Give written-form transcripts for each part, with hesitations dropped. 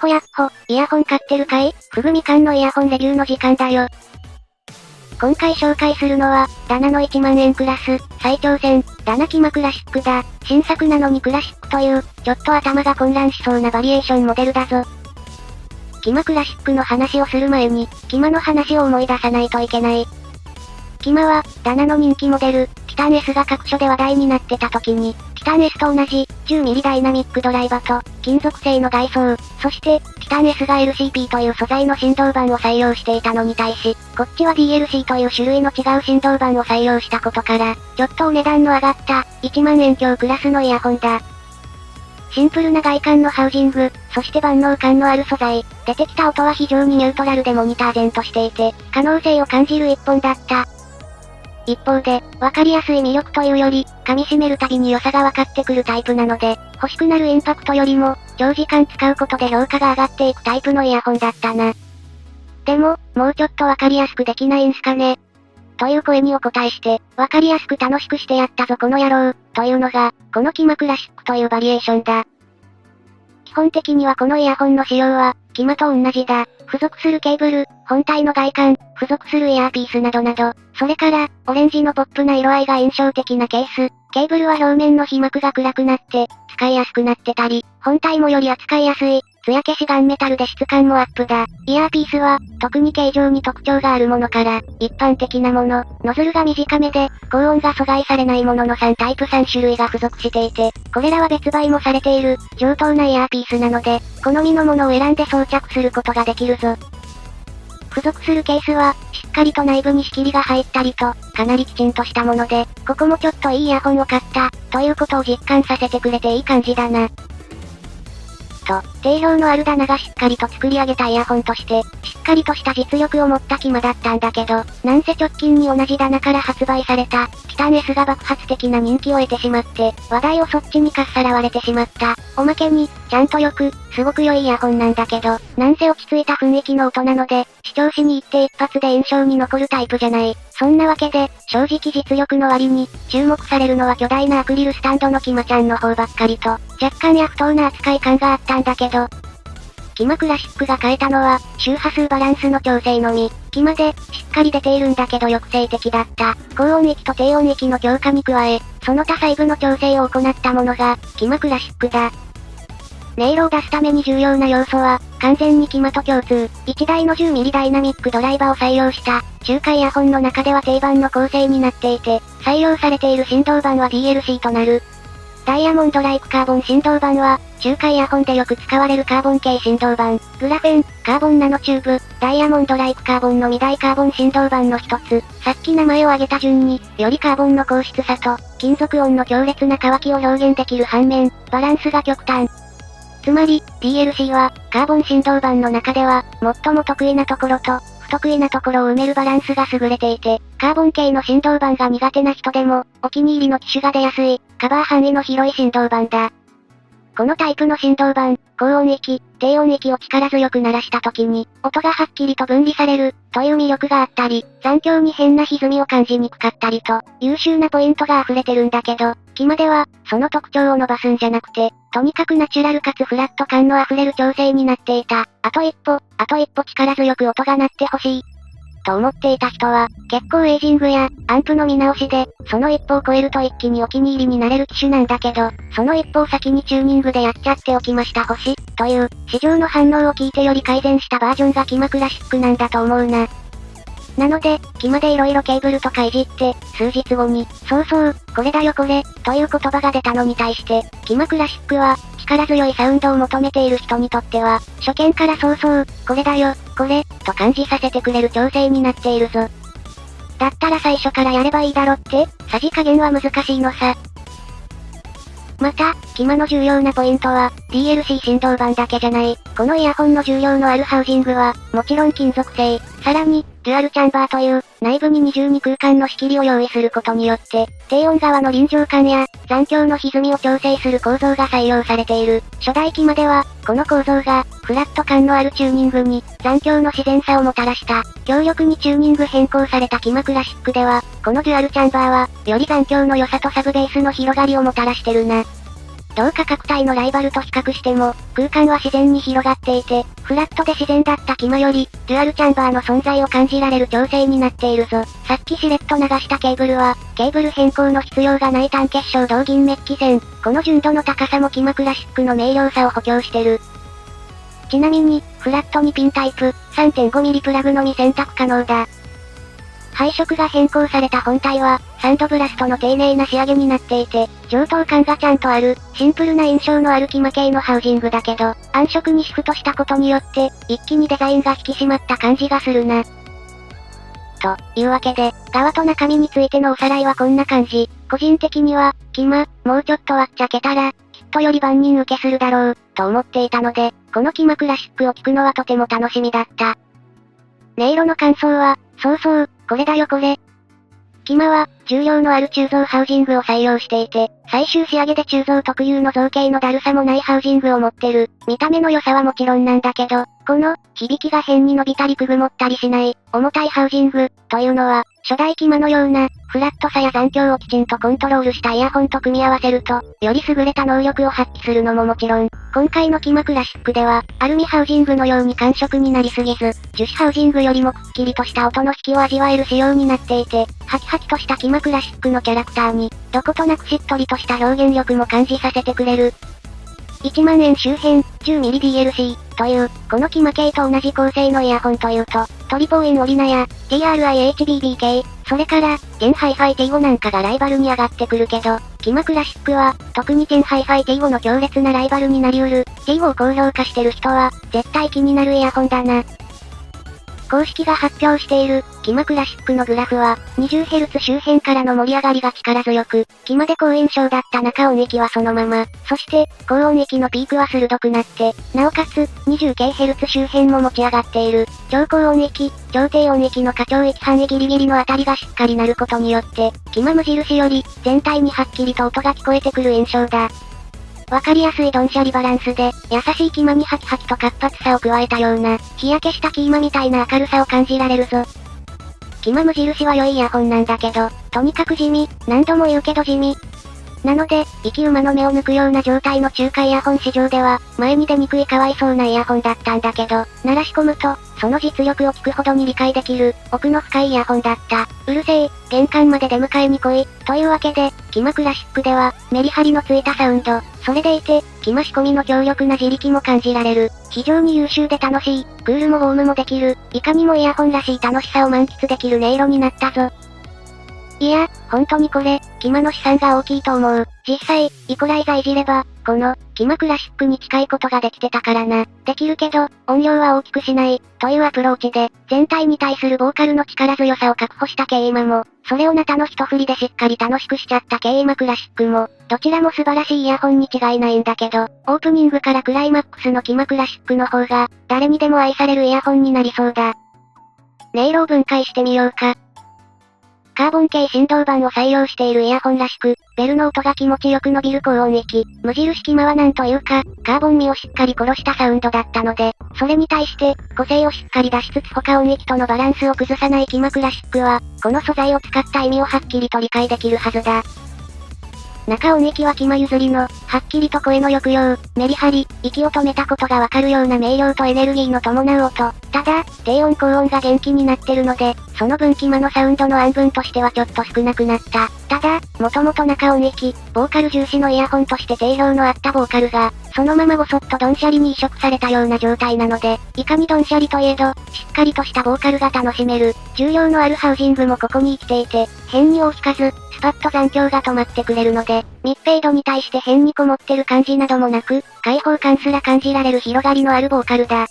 ほやっほ、イヤホン買ってるかい？ふぐみかんのイヤホンレビューの時間だよ。今回紹介するのは、ダナの1万円クラス、最長線、ダナキマクラシックだ。新作なのにクラシックという、ちょっと頭が混乱しそうなバリエーションモデルだぞ。キマクラシックの話をする前に、キマの話を思い出さないといけない。キマは、ダナの人気モデル、ティタン S が各所で話題になってた時に、ティタン S と同じ、10mm ダイナミックドライバーと、金属製の外装、そして、ティタン S が LCP という素材の振動板を採用していたのに対し、こっちは DLC という種類の違う振動板を採用したことから、ちょっとお値段の上がった、1万円強クラスのイヤホンだ。シンプルな外観のハウジング、そして万能感のある素材、出てきた音は非常にニュートラルでモニター前としていて、可能性を感じる一本だった。一方で、わかりやすい魅力というより、噛み締めるたびに良さが分かってくるタイプなので、欲しくなるインパクトよりも、長時間使うことで評価が上がっていくタイプのイヤホンだったな。でも、もうちょっとわかりやすくできないんすかね。という声にお答えして、わかりやすく楽しくしてやったぞこの野郎、というのが、このキマクラシックというバリエーションだ。基本的にはこのイヤホンの仕様は、キマと同じだ。付属するケーブル、本体の外観、付属するイヤーピースなどなど、それから、オレンジのポップな色合いが印象的なケース、ケーブルは表面の被膜が暗くなって、使いやすくなってたり、本体もより扱いやすい、艶消しガンメタルで質感もアップだ。イヤーピースは、特に形状に特徴があるものから、一般的なもの、ノズルが短めで、高音が阻害されないものの3タイプ3種類が付属していて、これらは別売もされている、上等なイヤーピースなので、好みのものを選んで装着することができるぞ。付属するケースは、しっかりと内部に仕切りが入ったりと、かなりきちんとしたもので、ここもちょっといいイヤホンを買った、ということを実感させてくれていい感じだな。と、定評のあるダナがしっかりと作り上げたイヤホンとして、しっかりとした実力を持ったキマだったんだけど、なんせ直近に同じダナから発売された、ティタン S が爆発的な人気を得てしまって、話題をそっちにかっさらわれてしまった。おまけに、ちゃんとよく、すごく良いイヤホンなんだけど、なんせ落ち着いた雰囲気の音なので、視聴しに行って一発で印象に残るタイプじゃない。そんなわけで、正直実力の割に、注目されるのは巨大なアクリルスタンドのキマちゃんの方ばっかりと、若干や不当な扱い感があったんだけど、キマクラシックが変えたのは、周波数バランスの調整のみ。キマで、しっかり出ているんだけど抑制的だった。高音域と低音域の強化に加え、その他細部の調整を行ったものが、キマクラシックだ。音色を出すために重要な要素は、完全にキマと共通。1台の 10mm ダイナミックドライバーを採用した、中華イヤホンの中では定番の構成になっていて、採用されている振動板は DLC となる。ダイヤモンドライクカーボン振動板は、中華イヤホンでよく使われるカーボン系振動板、グラフェン、カーボンナノチューブ、ダイヤモンドライクカーボンの2大カーボン振動板の一つ。さっき名前を挙げた順に、よりカーボンの硬質さと、金属音の強烈な乾きを表現できる反面、バランスが極端。つまり、DLC は、カーボン振動板の中では、最も得意なところと、不得意なところを埋めるバランスが優れていて、カーボン系の振動板が苦手な人でも、お気に入りの機種が出やすい、カバー範囲の広い振動板だ。このタイプの振動板、高音域、低音域を力強く鳴らした時に、音がはっきりと分離される、という魅力があったり、残響に変な歪みを感じにくかったりと、優秀なポイントが溢れてるんだけど、キマでは、その特徴を伸ばすんじゃなくて、とにかくナチュラルかつフラット感の溢れる調整になっていた。あと一歩力強く音が鳴ってほしい。と思っていた人は、結構エイジングや、アンプの見直しで、その一歩を超えると一気にお気に入りになれる機種なんだけど、その一歩を先にチューニングでやっちゃっておきました星、という、市場の反応を聞いてより改善したバージョンがキマクラシックなんだと思うな。なので、キマで色々ケーブルとかいじって、数日後に、そうそう、これだよこれ、という言葉が出たのに対して、キマクラシックは、力強いサウンドを求めている人にとっては、初見からそうそう、これだよ、これ、と感じさせてくれる調整になっているぞ。だったら最初からやればいいだろって、さじ加減は難しいのさ。また、キマの重要なポイントは、DLC 振動板だけじゃない。このイヤホンの重量のあるハウジングは、もちろん金属製。さらに、デュアルチャンバーという、内部に二重に空間の仕切りを用意することによって、低音側の臨場感や、残響の歪みを調整する構造が採用されている。初代キマでは、この構造が、フラット感のあるチューニングに、残響の自然さをもたらした。強力にチューニング変更されたキマクラシックでは、このデュアルチャンバーは、より残響の良さとサブベースの広がりをもたらしてるな。同価格帯のライバルと比較しても、空間は自然に広がっていて、フラットで自然だったキマより、デュアルチャンバーの存在を感じられる調整になっているぞ。さっきしれっと流したケーブルは、ケーブル変更の必要がない単結晶銅銀メッキ線。この純度の高さもキマクラシックの明瞭さを補強してる。ちなみに、フラットにピンタイプ、3.5mm プラグのみ選択可能だ。配色が変更された本体は、サンドブラストの丁寧な仕上げになっていて、上等感がちゃんとある、シンプルな印象のあるキマ系のハウジングだけど、暗色にシフトしたことによって、一気にデザインが引き締まった感じがするな。というわけで、側と中身についてのおさらいはこんな感じ。個人的には、キマ、もうちょっと割っちゃけたら、きっとより万人受けするだろう、と思っていたので、このキマクラシックを聞くのはとても楽しみだった。音色の感想は、そうそう、これだよこれ。キマは、重量のある鋳造ハウジングを採用していて、最終仕上げで鋳造特有の造形のだるさもないハウジングを持ってる。見た目の良さはもちろんなんだけど、この、響きが変に伸びたりくぐもったりしない、重たいハウジング、というのは、初代キマのような、フラットさや残響をきちんとコントロールしたイヤホンと組み合わせると、より優れた能力を発揮するのももちろん、今回のキマクラシックでは、アルミハウジングのように感触になりすぎず、樹脂ハウジングよりもくっきりとした音の引きを味わえる仕様になっていて、ハキハキとしたキマクラシックのキャラクターに、どことなくしっとりとした表現力も感じさせてくれる。1万円周辺、10mm DLC という、このキマ系と同じ構成のイヤホンというと、トリポーインオリナや、TRI-HBB 系、それから、テンハイファイ T5 なんかがライバルに上がってくるけど、キマクラシックは、特にテンハイファイ T5 の強烈なライバルになりうる、T5 を高評価してる人は、絶対気になるイヤホンだな。公式が発表している、キマクラシックのグラフは、20Hz 周辺からの盛り上がりが力強く、キマで好印象だった中音域はそのまま、そして、高音域のピークは鋭くなって、なおかつ、20Khz 周辺も持ち上がっている、超高音域、超低音域の過聴域範囲ギリギリのあたりがしっかりなることによって、キマ無印より、全体にはっきりと音が聞こえてくる印象だ。わかりやすいドンシャリバランスで、優しいキマにハキハキと活発さを加えたような、日焼けしたキーマみたいな明るさを感じられるぞ。キマ無印は良いイヤホンなんだけど、とにかく地味、何度も言うけど地味。なので、生き馬の目を抜くような状態の中華イヤホン市場では、前に出にくいかわいそうなイヤホンだったんだけど、鳴らし込むと、その実力を聞くほどに理解できる、奥の深いイヤホンだった。うるせえ、玄関まで出迎えに来い。というわけで、キマクラシックでは、メリハリのついたサウンド、それでいて、キマ仕込みの強力な自力も感じられる。非常に優秀で楽しい、クールもウォームもできる、いかにもイヤホンらしい楽しさを満喫できる音色になったぞ。いや、本当にこれ、キマの資産が大きいと思う。実際、イコライザいじれば、この、キマクラシックに近いことができてたからな。できるけど、音量は大きくしない、というアプローチで、全体に対するボーカルの力強さを確保したケイマも、それをナタの一振りでしっかり楽しくしちゃったケイマクラシックも、どちらも素晴らしいイヤホンに違いないんだけど、オープニングからクライマックスのキマクラシックの方が、誰にでも愛されるイヤホンになりそうだ。音色を分解してみようか。カーボン系振動板を採用しているイヤホンらしく、ベルの音が気持ちよく伸びる高音域。無印キマはなんというか、カーボン味をしっかり殺したサウンドだったので、それに対して、個性をしっかり出しつつ他音域とのバランスを崩さないキマクラシックは、この素材を使った意味をはっきりと理解できるはずだ。中音域はキマ譲りの、はっきりと声の抑揚、メリハリ、息を止めたことがわかるような明瞭とエネルギーの伴う音。ただ、低音高音が元気になってるので、その分キマのサウンドの暗分としてはちょっと少なくなった。ただ、もともと中音域、ボーカル重視のイヤホンとして定評のあったボーカルが、そのままごそっとドンシャリに移植されたような状態なので、いかにドンシャリといえど、しっかりとしたボーカルが楽しめる。重量のあるハウジングもここに生きていて、変に大引かず、スパッと残響が止まってくれるので、密閉度に対して変にこもってる感じなどもなく、開放感すら感じられる広がりのあるボーカルだ。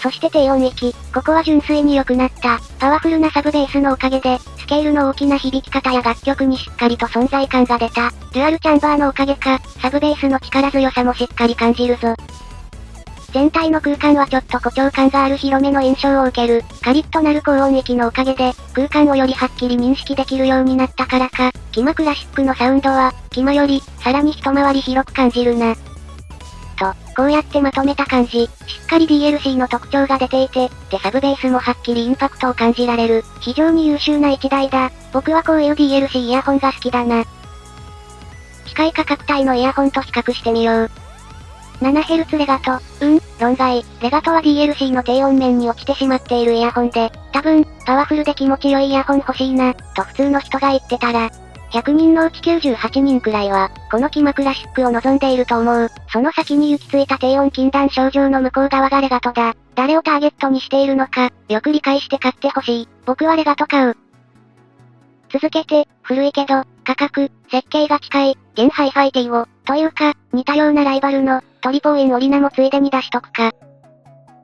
そして低音域、ここは純粋に良くなった。パワフルなサブベースのおかげで、スケールの大きな響き方や楽曲にしっかりと存在感が出た。デュアルチャンバーのおかげか、サブベースの力強さもしっかり感じるぞ。全体の空間はちょっと誇張感がある広めの印象を受ける。カリッとなる高音域のおかげで、空間をよりはっきり認識できるようになったからか、キマクラシックのサウンドは、キマより、さらに一回り広く感じるな。と、こうやってまとめた感じ、しっかり DLC の特徴が出ていて、でサブベースもはっきりインパクトを感じられる。非常に優秀な一台だ。僕はこういう DLC イヤホンが好きだな。近い価格帯のイヤホンと比較してみよう。7Hz レガト。論外。レガトは DLC の低音面に落ちてしまっているイヤホンで、多分、パワフルで気持ち良いイヤホン欲しいな、と普通の人が言ってたら、100人のうち98人くらいは、このキマクラシックを望んでいると思う。その先に行き着いた低音禁断症状の向こう側がレガトだ。誰をターゲットにしているのか、よく理解して買ってほしい。僕はレガト買う。続けて、古いけど、価格、設計が近い、ゲンハイファイ T を、というか、似たようなライバルの、トリポーインオリナもついでに出しとくか。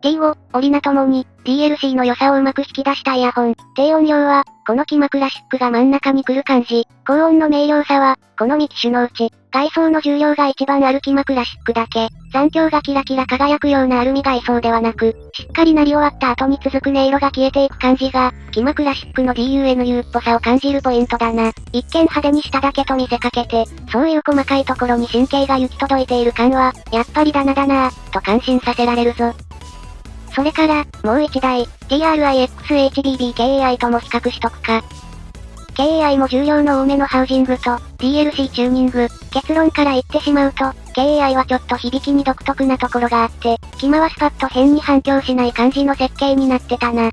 T を、オリナともに、DLC の良さをうまく引き出したイヤホン。低音量は、このキマクラシックが真ん中に来る感じ。高音の明瞭さは、この3機種のうち、外装の重量が一番あるキマクラシックだけ。残響がキラキラ輝くようなアルミ外装ではなく、しっかり鳴り終わった後に続く音色が消えていく感じが、キマクラシックの DUNU っぽさを感じるポイントだな。一見派手にしただけと見せかけて、そういう細かいところに神経が行き届いている感は、やっぱりダナだなぁ、と感心させられるぞ。それから、もう一台、TRI-XHDB-KAI とも比較しとくか。KAI も重量の多めのハウジングと、DLC チューニング。結論から言ってしまうと、KAI はちょっと響きに独特なところがあって、キマはスパッと変に反響しない感じの設計になってたな。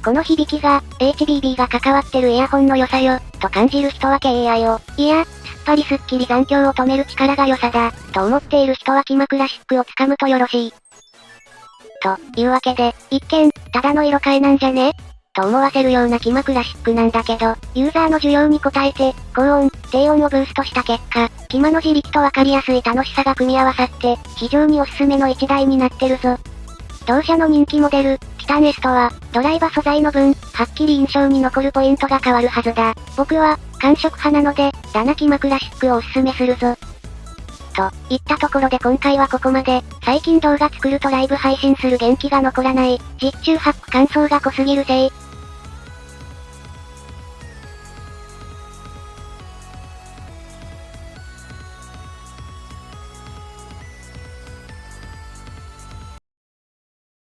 この響きが、HBB が関わってるイヤホンの良さよ、と感じる人は KAI を、いや、すっぱりすっきり残響を止める力が良さだ、と思っている人はキマクラシックを掴むとよろしい。というわけで、一見、ただの色替えなんじゃねと思わせるようなキマクラシックなんだけど、ユーザーの需要に応えて、高音、低音をブーストした結果、キマの自力とわかりやすい楽しさが組み合わさって、非常におすすめの一台になってるぞ。同社の人気モデル、ティタン S とは、ドライバ素材の分、はっきり印象に残るポイントが変わるはずだ。僕は、感触派なので、ダナキマクラシックをおすすめするぞ。といったところで今回はここまで。最近動画作るとライブ配信する元気が残らない、実中ハック感想が濃すぎるぜ